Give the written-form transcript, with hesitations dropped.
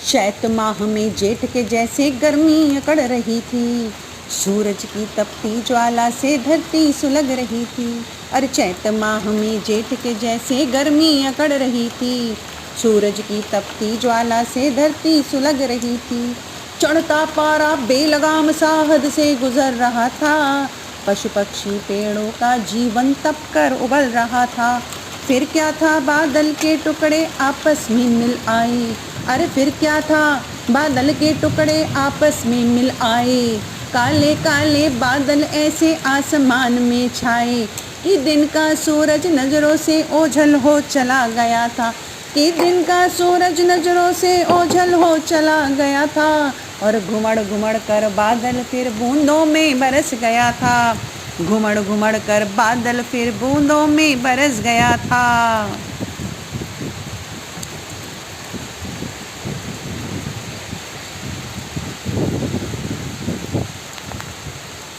चैत माह में जेठ के जैसे गर्मी अकड़ रही थी, सूरज की तपती ज्वाला से धरती सुलग रही थी। अरे चैत माह में जेठ के जैसे गर्मी अकड़ रही थी, सूरज की तपती ज्वाला से धरती सुलग रही थी। चढ़ता पारा बेलगाम सा हद से गुजर रहा था, पशु पक्षी पेड़ों का जीवन तप कर उबल रहा था। फिर क्या था, बादल के टुकड़े आपस में मिल आए। अरे फिर क्या था, बादल के टुकड़े आपस में मिल आए। काले काले बादल ऐसे आसमान में छाए कि दिन का सूरज नजरों से ओझल हो चला गया था, कि दिन का सूरज नजरों से ओझल हो चला गया था। और घुमड़ घुमड़ कर बादल फिर बूंदों में बरस गया था, घुमड़ घुमड़ कर बादल फिर बूंदों में बरस गया था।